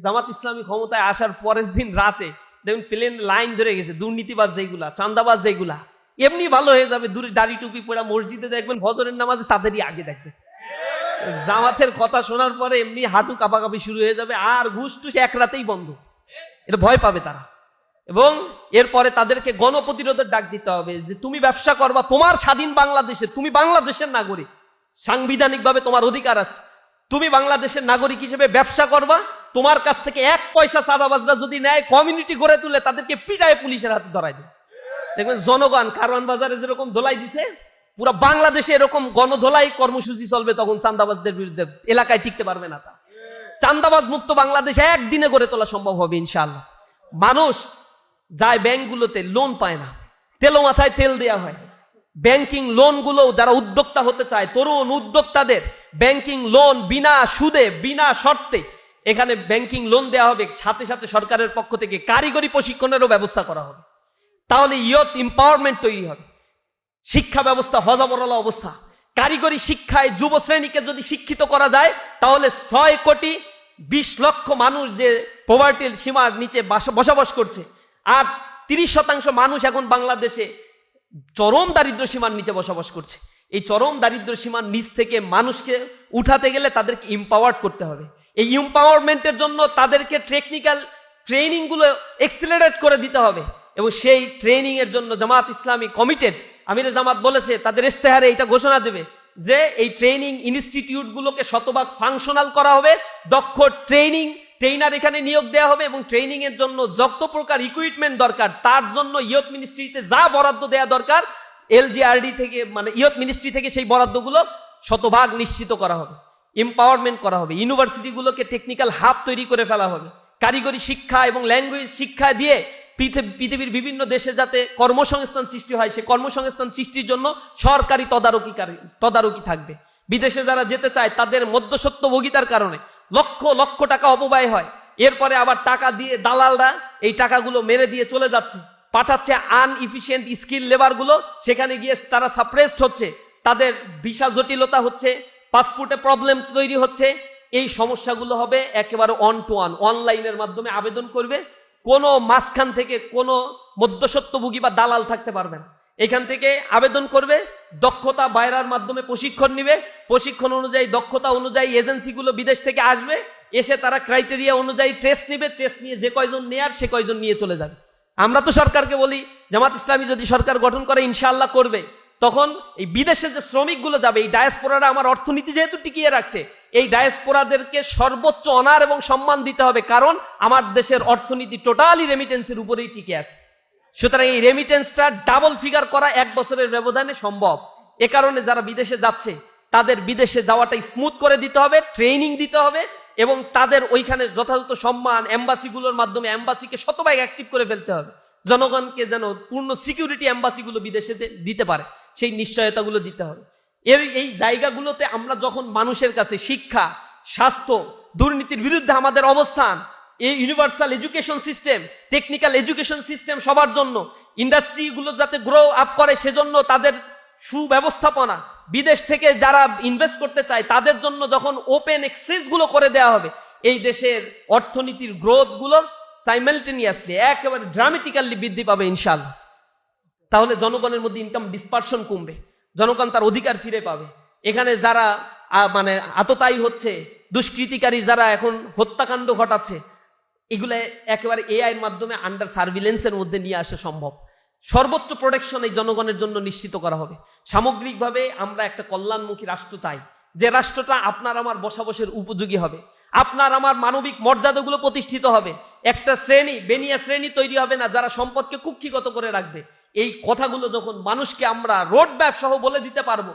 জামাত ইসলামী ক্ষমতায় আসার পরের দিন রাতে দেখুন প্লেন লাইন ধরে গেছে, দুর্নীতিবাজ যেগুলা, চাঁদাবাজ যেগুলা, এমনি ভালো হয়ে যাবে। দূরে দাড়ি টুপি পড়া মসজিদে দেখবেন ফজরের নামাজে তাদেরই আগে দেখবেন। জামাতের কথা শোনার পরে এমনি হাঁটু কাঁপাকাঁপি শুরু হয়ে যাবে, আর ঘুষ টুস এক রাতেই বন্ধ। এটা ভয় পাবে তারা। এবং এরপরে তাদেরকে গণপ্রতিরোধের ডাক দিতে হবে যে তুমি ব্যবসা করবা তোমার স্বাধীন বাংলাদেশে, তুমি বাংলাদেশের নাগরিক, সাংবিধানিকভাবে তোমার অধিকার আছে, তুমি বাংলাদেশের নাগরিক হিসেবে ব্যবসা করবা। তোমার কাছ থেকে 1 পয়সা চাঁদাবাজরা যদি নেয়, কমিউনিটি গড়ে তুলে তাদেরকে পিটায় পুলিশের হাতে ধরায় দেয়। দেখবেন জনগণ কারওয়ান বাজারে যেরকম ধোলাই দিছে, পুরো বাংলাদেশে এরকম গণধোলাই কর্মসূচি চলবে, তখন চাঁদাবাজদের বিরুদ্ধে এলাকায় টিকতে পারবে না। তা চাঁদাবাজ মুক্ত বাংলাদেশ একদিনে গড়ে তোলা সম্ভব হবে ইনশাআল্লাহ। মানুষ যায় ব্যাংকগুলোতে, লোন পায় না, তেলো মাথায় তেল দেয়া হয়। ব্যাংকিং লোন গুলো যারা উদ্যোক্তা হতে চায়, তরুণ উদ্যোক্তাদের ব্যাংকিং লোন বিনা সুদে বিনা শর্তে এখানে ব্যাংকিং লোন দেওয়া হবে। সাথে সাথে সরকারের পক্ষ থেকে কারিগরি প্রশিক্ষণেরও ব্যবস্থা করা হবে। তাহলে ইয়ত এম্পাওয়ারমেন্ট তৈরি হবে। শিক্ষা ব্যবস্থা হযবরল অবস্থা, কারিগরি শিক্ষায় যুব শ্রেণীকে যদি শিক্ষিত করা যায়, তাহলে 6,20,00,000 মানুষ যে পভার্টির সীমার নিচে বসবাস করছে, আর 30% মানুষ এখন বাংলাদেশে চরম দারিদ্র সীমার নিচে বসবাস করছে। এই চরম দারিদ্র সীমার নিচ থেকে মানুষকে উঠাতে গেলে তাদেরকে এম্পাওয়ার্ড করতে হবে। এই এম্পাওয়ারমেন্টের জন্য তাদেরকে টেকনিক্যাল ট্রেনিং গুলো এক্সিলারেট করে দিতে হবে, এবং সেই ট্রেনিং এর জন্য জামাত ইসলামী কমিটেড। আমিরে জামাত বলেছে তাদের ইশতেহারে এটা ঘোষণা দেবে যে এই ট্রেনিং ইনস্টিটিউট গুলোকে শতভাগ ফাংশনাল করা হবে, দক্ষ ট্রেনার এখানে নিয়োগ দেওয়া হবে, এবং ট্রেনিং এর জন্য যত প্রকার ইকুইপমেন্ট দরকার তার জন্য ইয়ত মিনিস্ট্রিতে যা বরাদ্দ দেওয়া দরকার, এলজিআরডি থেকে মানে ইয়ত মিনিস্ট্রি থেকে সেই বরাদ্দগুলো শতভাগ নিশ্চিত করা হবে, এম্পাওয়ারমেন্ট করা হবে। ইউনিভার্সিটিগুলোকে টেকনিক্যাল হাব তৈরি করে ফেলা হবে। কারিগরি শিক্ষা এবং ল্যাঙ্গুয়েজ শিক্ষা দিয়ে পৃথিবীর বিভিন্ন দেশে যাতে কর্মসংস্থান সৃষ্টি হয়, সে কর্মসংস্থান সৃষ্টির জন্য সরকারি তদারকি থাকবে। বিদেশে যারা যেতে চায় তাদের মধ্যস্বত্বভোগিতার কারণে লক্ষ লক্ষ টাকা অপব্যয় হয়। এরপরে আবার টাকা দিয়ে দালালরা এই টাকাগুলো মেরে দিয়ে চলে যাচ্ছে, পাঠাচ্ছে আনইফিশিয়েন্ট স্কিল লেবার গুলো, সেখানে গিয়ে তারা সাপ্রেসড হচ্ছে, তাদের ভিসা জটিলতা হচ্ছে, পাসপোর্টে প্রবলেম তৈরি হচ্ছে। এই সমস্যাগুলো হবে একেবারে অন টু ওয়ান, অনলাইনের মাধ্যমে আবেদন করবে, কোনো মাঝখান থেকে কোনো মধ্যস্বত্বভোগী বা দালাল থাকতে পারবে না। এখান থেকে আবেদন করবে, দক্ষতা বাইরার মাধ্যমে প্রশিক্ষণ নিবে, প্রশিক্ষণ অনুযায়ী দক্ষতা অনুযায়ী এজেন্সিগুলো বিদেশ থেকে আসবে, এসে তারা ক্রাইটেরিয়া অনুযায়ী টেস্ট নেবে, টেস্ট নিয়ে যে কয়জন নেয়ার সে কয়জন নিয়ে চলে যাবে। আমরা তো সরকারকে বলি, জামাত ইসলামী যদি সরকার গঠন করে ইনশাআল্লাহ করবে, তখন এই বিদেশে যে শ্রমিকগুলো যাবে, এই ডায়াসপোরারা আমার অর্থনীতি যেহেতু টিকিয়ে রাখছে, এই ডায়াসপোরাদেরকে সর্বোচ্চ অনার এবং সম্মান দিতে হবে, কারণ আমার দেশের অর্থনীতি টোটালি রেমিটেন্সের উপরেই টিকে আছে। সুতরাং এই রেমিটেন্সটা ডাবল ফিগার করা 1 বছরের ব্যবধানে সম্ভব। এ কারণে যারা বিদেশে যাচ্ছে তাদের বিদেশে যাওয়াটা স্মুথ করে দিতে হবে, ট্রেনিং দিতে হবে, এবং তাদের ওইখানে যথাযথ সম্মান এম্বাসিগুলোর মাধ্যমে এম্বাসিকে শতভাগ অ্যাক্টিভ করে ফেলতে হবে। জনগণকে যেন পূর্ণ সিকিউরিটি এম্বাসিগুলো বিদেশে দিতে পারে, সেই নিশ্চয়তাগুলো দিতে হবে। এই জায়গাগুলোতে আমরা যখন মানুষের কাছে শিক্ষা, স্বাস্থ্য, দুর্নীতির বিরুদ্ধে আমাদের অবস্থান, এই universal education system, technical education system সবার জন্য, ইন্ডাস্ট্রিগুলো যাতে গ্রো আপ করে সেজন্য তাদের সুব্যবস্থাপনা, বিদেশ থেকে যারা ইনভেস্ট করতে চায় তাদের জন্য যখন ওপেন অ্যাক্সেস গুলো করে দেওয়া হবে, এই দেশের অর্থনীতির গ্রোথ গুলো সাইমালটেনিয়াসলি একেবারে ড্রামেটিক্যালি বৃদ্ধি পাবে ইনশাআল্লাহ। তাহলে জনগণের মধ্যে ইনকাম ডিসপারশন কমবে, জনগণ তার অধিকার ফিরে পাবে। এখানে যারা মানে আততায়ী হচ্ছে, দুষ্কৃতিকারী যারা এখন হত্যাকাণ্ড ঘটাচ্ছে, এগুলো একেবারে এআই এর মাধ্যমে আন্ডার সার্ভিলেন্সের মধ্যে নিয়ে আসা সম্ভব। সর্বোচ্চ প্রোটেকশন এই জনগণের জন্য নিশ্চিত করা হবে। সামগ্রিকভাবে আমরা একটা কল্যাণমুখী রাষ্ট্র চাই, যে রাষ্ট্রটা আপনার আমার বসবাসের উপযোগী হবে, আপনার আমার মানবিক মর্যাদাগুলো প্রতিষ্ঠিত হবে, একটা শ্রেণী বেনিয়া শ্রেণী তৈরি হবে না যারা সম্পদকে কুক্ষিগত করে রাখবে। এই কথাগুলো যখন মানুষকে আমরা রোড ম্যাপ সহ বলে দিতে পারবো,